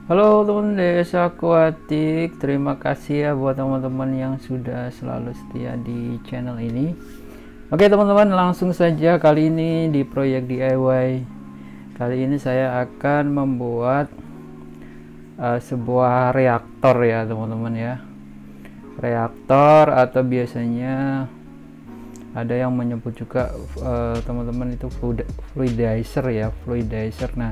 Halo teman desa akuatik, terima kasih ya buat teman-teman yang sudah selalu setia di channel ini. Oke teman-teman, langsung saja kali ini di proyek DIY. Kali ini saya akan membuat sebuah reaktor ya teman-teman ya. Reaktor atau biasanya ada yang menyebut juga teman-teman itu fluidizer ya, fluidizer. Nah,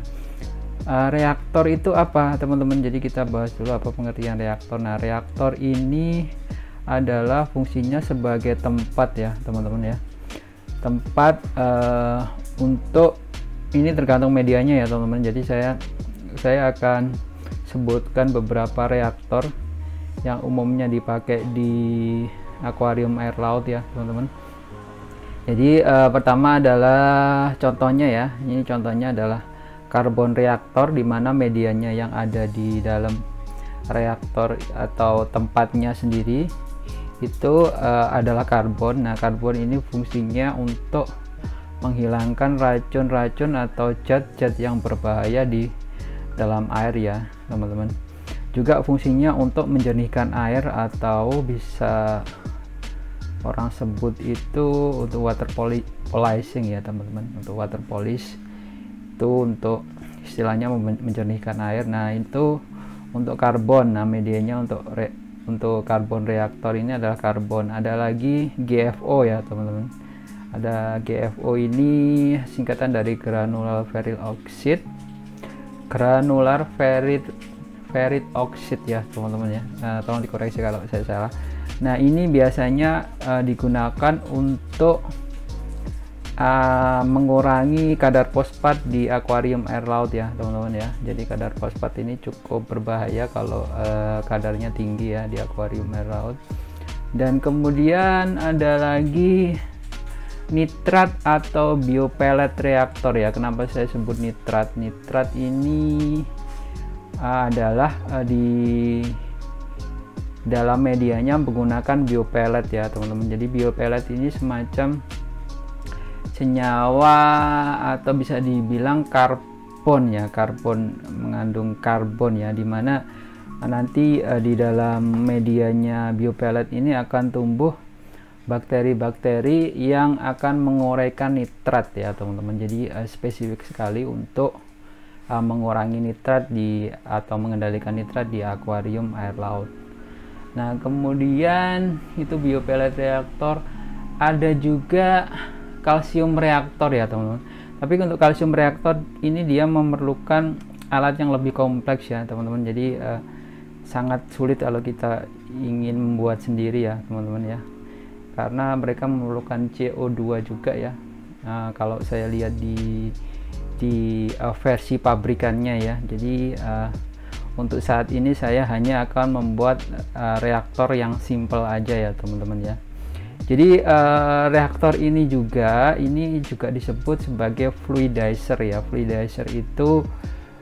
reaktor itu apa teman-teman? Jadi kita bahas dulu apa pengertian reaktor. Nah, reaktor ini adalah fungsinya sebagai tempat ya teman-teman ya, tempat untuk ini tergantung medianya ya teman-teman. Jadi saya akan sebutkan beberapa reaktor yang umumnya dipakai di akuarium air laut ya teman-teman. Jadi pertama adalah contohnya ya, ini contohnya adalah karbon reaktor, di mana medianya yang ada di dalam reaktor atau tempatnya sendiri itu adalah karbon. Nah, karbon ini fungsinya untuk menghilangkan racun-racun atau zat-zat yang berbahaya di dalam air ya teman-teman. Juga fungsinya untuk menjernihkan air, atau bisa orang sebut itu untuk water polishing ya teman-teman. Untuk water polish itu untuk istilahnya menjernihkan air. Nah, itu untuk karbon. Nah, medianya untuk karbon reaktor ini adalah karbon. Ada lagi GFO ya teman-teman. Ada GFO, ini singkatan dari granular ferrite oxide. Granular ferrite oxide ya teman-teman ya. Tolong dikoreksi kalau saya salah. Nah, ini biasanya digunakan untuk mengurangi kadar fosfat di akuarium air laut ya teman-teman ya. Jadi kadar fosfat ini cukup berbahaya kalau kadarnya tinggi ya di akuarium air laut. Dan kemudian ada lagi nitrat atau biopellet reaktor ya. Kenapa saya sebut nitrat? Nitrat ini adalah di dalam medianya menggunakan biopellet ya teman-teman. Jadi biopellet ini semacam senyawa atau bisa dibilang karbon ya, karbon, mengandung karbon ya, dimana nanti di dalam medianya biopellet ini akan tumbuh bakteri-bakteri yang akan menguraikan nitrat ya teman-teman. Jadi spesifik sekali untuk mengurangi nitrat atau mengendalikan nitrat di akuarium air laut. Nah, kemudian itu biopellet reaktor. Ada juga kalsium reaktor ya teman-teman. Tapi untuk kalsium reaktor ini dia memerlukan alat yang lebih kompleks ya teman-teman. Jadi sangat sulit kalau kita ingin membuat sendiri ya teman-teman ya, karena mereka memerlukan CO2 juga ya. Kalau saya lihat di versi pabrikannya ya. Jadi untuk saat ini saya hanya akan membuat reaktor yang simple aja ya teman-teman ya. Jadi reaktor ini juga disebut sebagai fluidizer ya. Fluidizer itu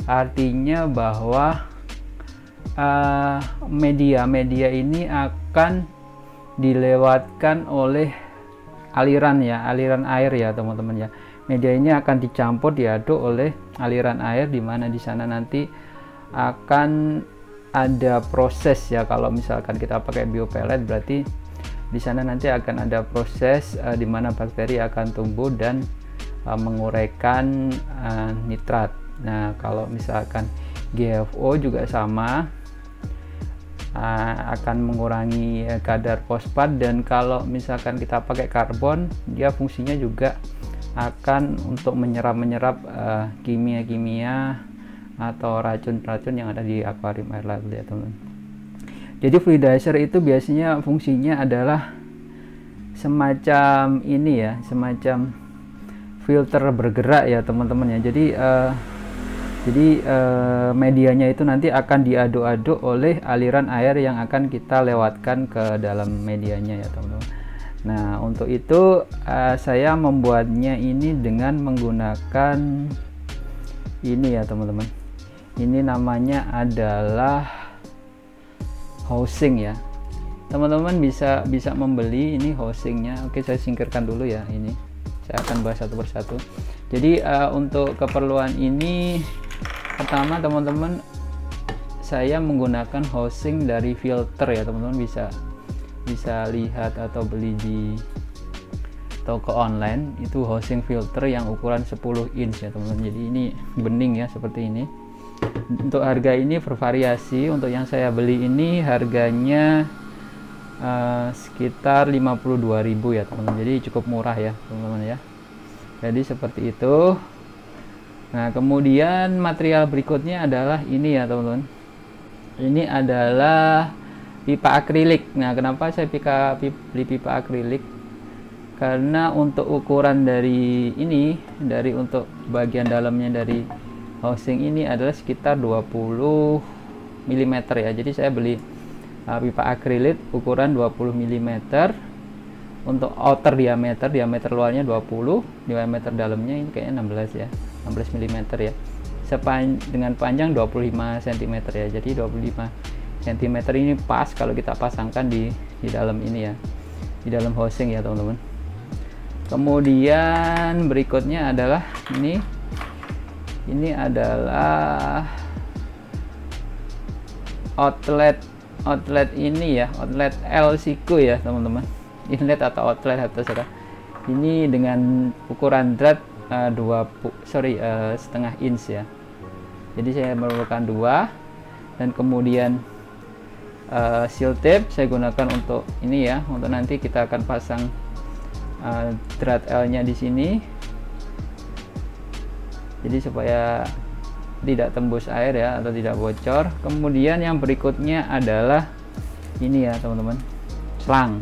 artinya bahwa media ini akan dilewatkan oleh aliran air ya teman-teman ya. Media ini akan dicampur, diaduk oleh aliran air, di mana di sana nanti akan ada proses ya. Kalau misalkan kita pakai biopellet, berarti di sana nanti akan ada proses di mana bakteri akan tumbuh dan menguraikan nitrat. Nah, kalau misalkan GFO juga sama, akan mengurangi kadar fosfat. Dan kalau misalkan kita pakai karbon, dia fungsinya juga akan untuk menyerap kimia-kimia atau racun-racun yang ada di akuarium air laut ya teman-teman. Jadi fluidizer itu biasanya fungsinya adalah semacam ini ya, semacam filter bergerak ya teman-teman ya. Jadi medianya itu nanti akan diaduk-aduk oleh aliran air yang akan kita lewatkan ke dalam medianya ya teman-teman. Nah, untuk itu saya membuatnya ini dengan menggunakan ini ya teman-teman. Ini namanya adalah housing ya. Teman-teman bisa membeli ini housingnya. Oke, saya singkirkan dulu ya ini. Saya akan bahas satu persatu. Jadi untuk keperluan ini, pertama teman-teman saya menggunakan housing dari filter ya teman-teman, bisa lihat atau beli di toko online itu housing filter yang ukuran 10 inch ya teman-teman. Jadi ini bening ya seperti ini. Untuk harga ini bervariasi. Untuk yang saya beli ini harganya sekitar 52.000 ya teman-teman. Jadi cukup murah ya teman-teman ya. Jadi seperti itu. Nah, kemudian material berikutnya adalah ini ya teman-teman. Ini adalah pipa akrilik. Nah, kenapa saya beli pipa akrilik? Karena untuk ukuran dari ini, dari untuk bagian dalamnya dari housing ini adalah sekitar 20 mm ya. Jadi saya beli pipa akrilik ukuran 20 mm untuk outer diameter luarnya 20, diameter dalamnya ini kayaknya 16 ya, 16 mm ya, dengan panjang 25 cm ya. Jadi 25 cm ini pas kalau kita pasangkan di dalam ini ya, di dalam housing ya teman-teman. Kemudian berikutnya adalah ini adalah outlet ini ya, outlet LCQ ya teman-teman, inlet atau outlet atau terserah. Ini dengan ukuran drat setengah inch ya. Jadi saya memerlukan 2, dan kemudian seal tape saya gunakan untuk ini ya, untuk nanti kita akan pasang drat L nya di sini, jadi supaya tidak tembus air ya, atau tidak bocor. Kemudian yang berikutnya adalah ini ya teman-teman, selang.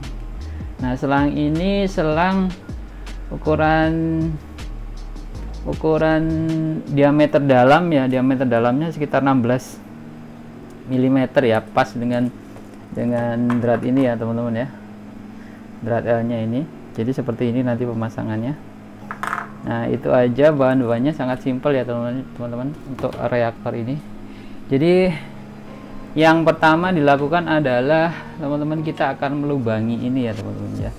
Nah, selang ini selang ukuran diameter dalam ya, diameter dalamnya sekitar 16 mm ya, pas dengan drat ini ya teman-teman ya, drat L nya ini. Jadi seperti ini nanti pemasangannya. Nah, itu aja, bahan-bahannya sangat simpel ya teman-teman untuk reaktor ini. Jadi yang pertama dilakukan adalah teman-teman kita akan melubangi ini ya teman-teman ya.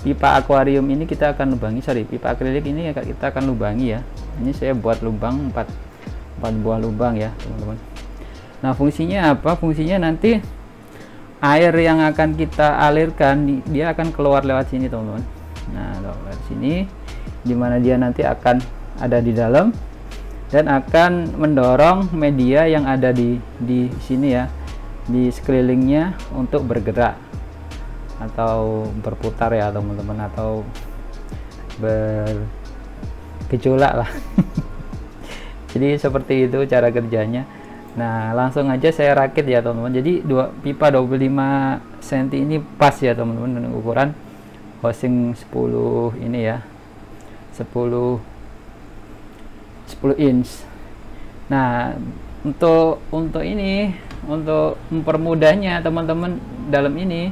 Pipa akuarium ini kita akan lubangi, pipa akrilik ini kita akan lubangi ya. Ini saya buat lubang 4 buah lubang ya teman-teman. Nah, fungsinya apa? Fungsinya nanti air yang akan kita alirkan dia akan keluar lewat sini teman-teman. Nah, lewat sini, dimana dia nanti akan ada di dalam dan akan mendorong media yang ada di sini ya, di sekelilingnya untuk bergerak atau berputar ya teman-teman, atau bergejolak lah. Jadi seperti itu cara kerjanya. Nah, langsung aja saya rakit ya teman-teman. Jadi pipa 25 cm ini pas ya teman-teman dengan ukuran housing 10 ini ya, 10 inch. Nah, untuk ini, untuk mempermudahnya teman-teman dalam ini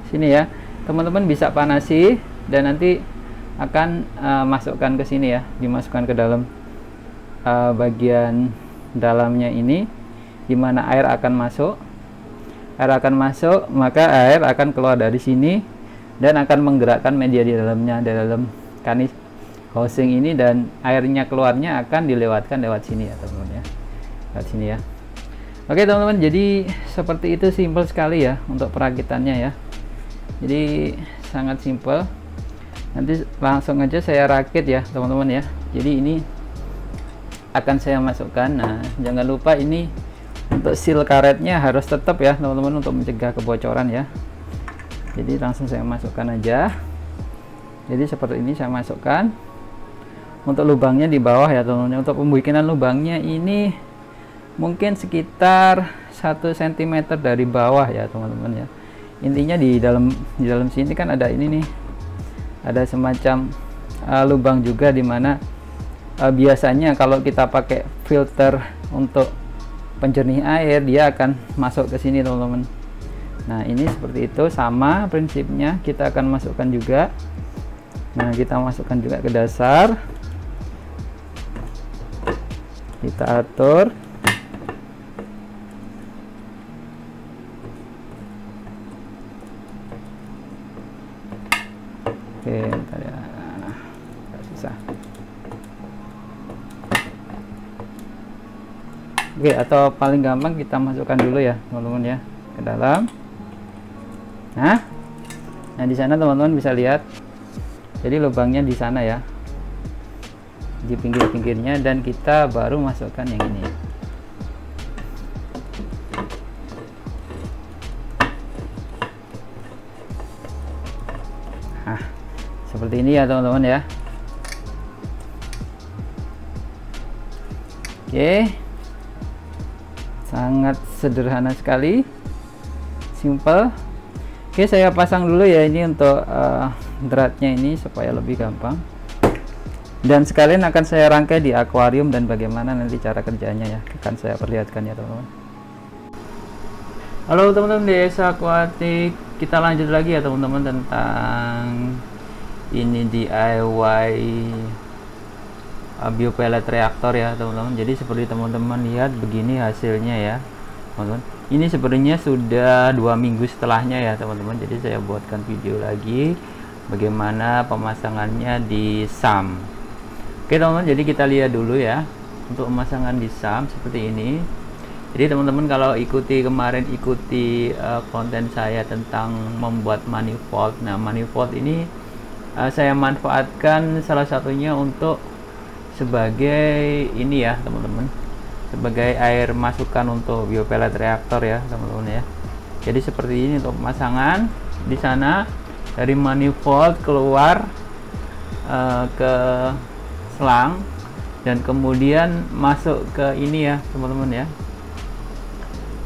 sini ya, teman-teman bisa panasi dan nanti akan masukkan ke sini ya, dimasukkan ke dalam bagian dalamnya ini, dimana air akan masuk, maka air akan keluar dari sini dan akan menggerakkan media di dalamnya, di dalam kanis housing ini, dan airnya keluarnya akan dilewatkan lewat sini ya teman-teman ya, lewat sini ya. Oke teman-teman, jadi seperti itu, simpel sekali ya untuk perakitannya ya. Jadi sangat simpel. Nanti langsung aja saya rakit ya teman-teman ya. Jadi ini akan saya masukkan. Nah, jangan lupa ini untuk seal karetnya harus tetap ya teman-teman, untuk mencegah kebocoran ya. Jadi langsung saya masukkan aja. Jadi seperti ini saya masukkan. Untuk lubangnya di bawah ya teman-teman. Untuk pembikinan lubangnya ini mungkin sekitar 1 cm dari bawah ya teman-teman ya. Intinya di dalam sini kan ada ini nih, ada semacam lubang juga, dimana biasanya kalau kita pakai filter untuk penjernih air dia akan masuk ke sini teman-teman. Nah, ini seperti itu, sama prinsipnya kita akan masukkan juga. Nah, kita masukkan juga ke dasar, kita atur. Oke, bentar ya, agak susah. Oke, atau paling gampang kita masukkan dulu ya teman-teman ya ke dalam. Nah di sana teman-teman bisa lihat, jadi lubangnya di sana ya, di pinggir-pinggirnya, dan kita baru masukkan yang ini. Nah seperti ini ya teman-teman ya. Oke, sangat sederhana sekali, simple. Oke, saya pasang dulu ya ini untuk dratnya ini supaya lebih gampang, dan sekalian akan saya rangkai di akuarium dan bagaimana nanti cara kerjanya ya akan saya perlihatkan ya teman-teman. Halo teman-teman di Esa Aquatic, kita lanjut lagi ya teman-teman tentang ini DIY biopellet reaktor ya teman-teman. Jadi seperti teman-teman lihat begini hasilnya ya teman-teman. Ini sebenarnya sudah 2 minggu setelahnya ya teman-teman. Jadi saya buatkan video lagi bagaimana pemasangannya di SAM. Oke teman-teman, jadi kita lihat dulu ya untuk pemasangan di SAM seperti ini. Jadi teman-teman kalau kemarin ikuti konten saya tentang membuat manifold. Nah manifold ini saya manfaatkan salah satunya untuk sebagai ini ya teman-teman, sebagai air masukan untuk biopellet reaktor ya teman-teman ya. Jadi seperti ini untuk pemasangan di sana, dari manifold keluar ke selang dan kemudian masuk ke ini ya teman-teman ya,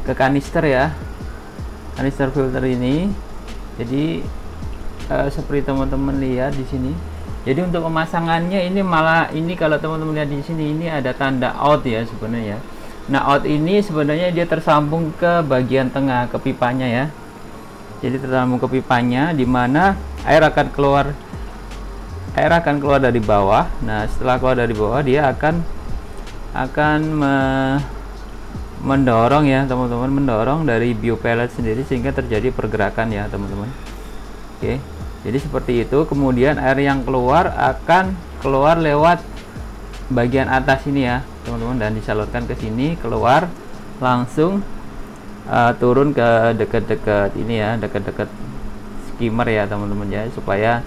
ke kanister ya, kanister filter ini. Jadi seperti teman-teman lihat di sini. Jadi untuk pemasangannya ini malah ini kalau teman-teman lihat di sini ini ada tanda out ya sebenarnya. Nah out ini sebenarnya dia tersambung ke bagian tengah ke pipanya ya. Jadi tersambung ke pipanya di mana air akan keluar dari bawah. Nah setelah keluar dari bawah dia akan mendorong ya teman-teman, mendorong dari biopellet sendiri sehingga terjadi pergerakan ya teman-teman. Oke. Jadi seperti itu, kemudian air yang keluar akan keluar lewat bagian atas ini ya teman-teman, dan disalurkan ke sini, keluar langsung turun ke dekat-dekat ini ya, dekat-dekat skimmer ya teman-teman ya, supaya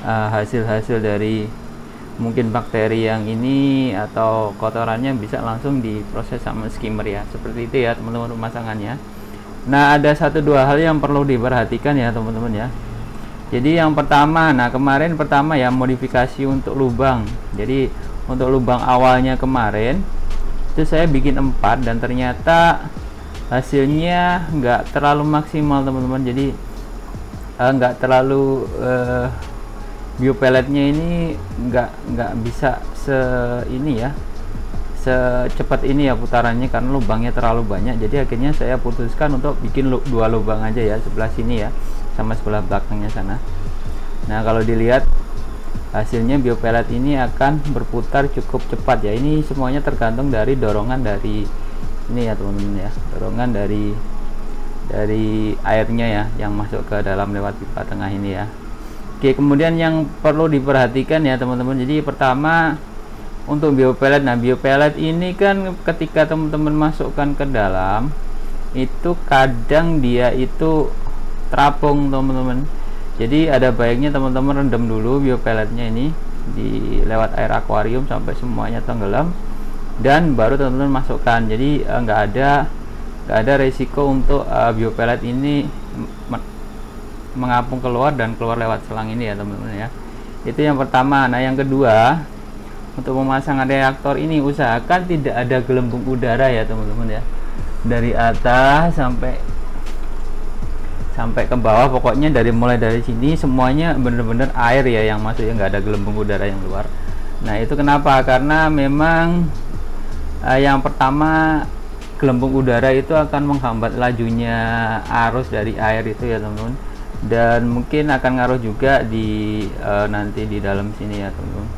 hasil-hasil dari mungkin bakteri yang ini atau kotorannya bisa langsung diproses sama skimmer ya. Seperti itu ya teman-teman pemasangannya. Nah ada 1-2 hal yang perlu diperhatikan ya teman-teman ya. Jadi yang pertama, nah kemarin pertama ya modifikasi untuk lubang. Jadi untuk lubang awalnya kemarin itu saya bikin 4 dan ternyata hasilnya nggak terlalu maksimal teman-teman. Jadi nggak terlalu biopelletnya ini nggak bisa secepat ini ya putarannya karena lubangnya terlalu banyak. Jadi akhirnya saya putuskan untuk bikin 2 lubang aja ya, sebelah sini ya sama sebelah belakangnya sana. Nah kalau dilihat hasilnya biopellet ini akan berputar cukup cepat ya. Ini semuanya tergantung dari dorongan dari ini ya teman-teman ya, dorongan dari airnya ya yang masuk ke dalam lewat pipa tengah ini ya. Oke, kemudian yang perlu diperhatikan ya teman-teman, jadi pertama untuk biopellet. Nah biopellet ini kan ketika teman-teman masukkan ke dalam itu kadang dia itu terapung teman-teman. Jadi ada baiknya teman-teman rendam dulu biopelletnya ini di lewat air akuarium sampai semuanya tenggelam, dan baru teman-teman masukkan. Jadi nggak ada resiko untuk biopellet ini mengapung keluar dan keluar lewat selang ini ya teman-teman ya. Itu yang pertama. Nah yang kedua, untuk pemasangan reaktor ini usahakan tidak ada gelembung udara ya teman-teman ya, dari atas sampai ke bawah, pokoknya mulai dari sini semuanya bener-bener air ya yang masuk ya, nggak ada gelembung udara yang keluar. Nah itu kenapa? Karena memang yang pertama gelembung udara itu akan menghambat lajunya arus dari air itu ya teman-teman, dan mungkin akan ngaruh juga di nanti di dalam sini ya teman-teman.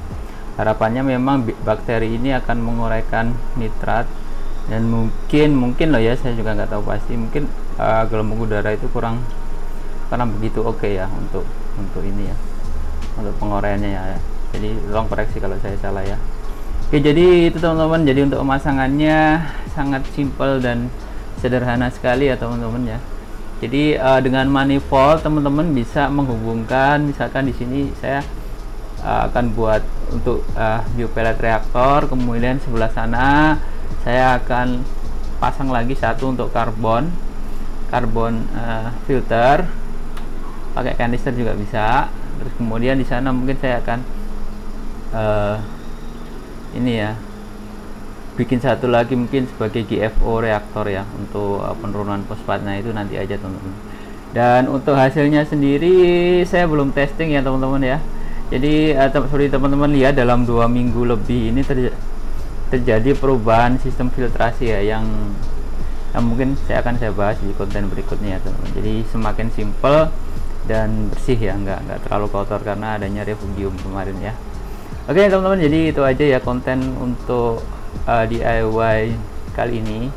Harapannya memang bakteri ini akan menguraikan nitrat, dan mungkin loh ya, saya juga nggak tahu pasti, mungkin gelembung udara itu kurang begitu oke ya untuk ini ya, untuk penguraiannya ya. Jadi tolong koreksi kalau saya salah ya. Oke, jadi itu teman-teman. Jadi untuk pemasangannya sangat simple dan sederhana sekali ya teman-teman ya. Jadi dengan manifold teman-teman bisa menghubungkan, misalkan di sini saya akan buat untuk biopellet reaktor, kemudian sebelah sana saya akan pasang lagi satu untuk karbon filter, pakai kanister juga bisa. Terus kemudian di sana mungkin saya akan ini ya, bikin satu lagi mungkin sebagai GFO reaktor ya untuk penurunan fosfat. Nah itu nanti aja teman-teman. Dan untuk hasilnya sendiri saya belum testing ya teman-teman ya. Jadi seperti teman-teman lihat dalam 2 minggu lebih ini terjadi perubahan sistem filtrasi ya, yang mungkin saya bahas di konten berikutnya ya teman-teman. Jadi semakin simple dan bersih ya, nggak terlalu kotor karena adanya refugium kemarin ya. Oke teman-teman, jadi itu aja ya konten untuk DIY kali ini.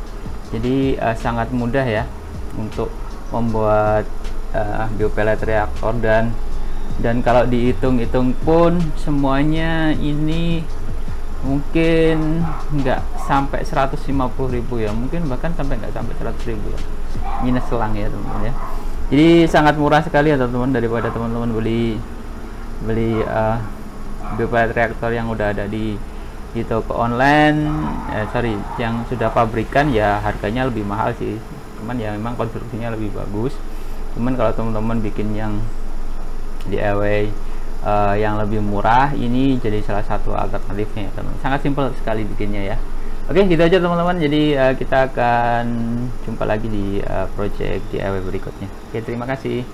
Jadi sangat mudah ya untuk membuat biopellet reaktor, dan kalau dihitung-hitung pun semuanya ini mungkin nggak sampai 150.000 ya, mungkin bahkan nggak sampai 100.000 ya, minus selang ya teman-teman ya. Jadi sangat murah sekali ya teman-teman, daripada teman-teman beli biopellet reaktor yang udah ada di toko online, yang sudah pabrikan ya, harganya lebih mahal sih, cuman ya memang konstruksinya lebih bagus. Cuman kalau teman-teman bikin yang DIY yang lebih murah, ini jadi salah satu alternatifnya ya teman. Sangat simpel sekali bikinnya ya. Oke, gitu aja teman-teman. Jadi kita akan jumpa lagi di project DIY berikutnya. Oke, terima kasih.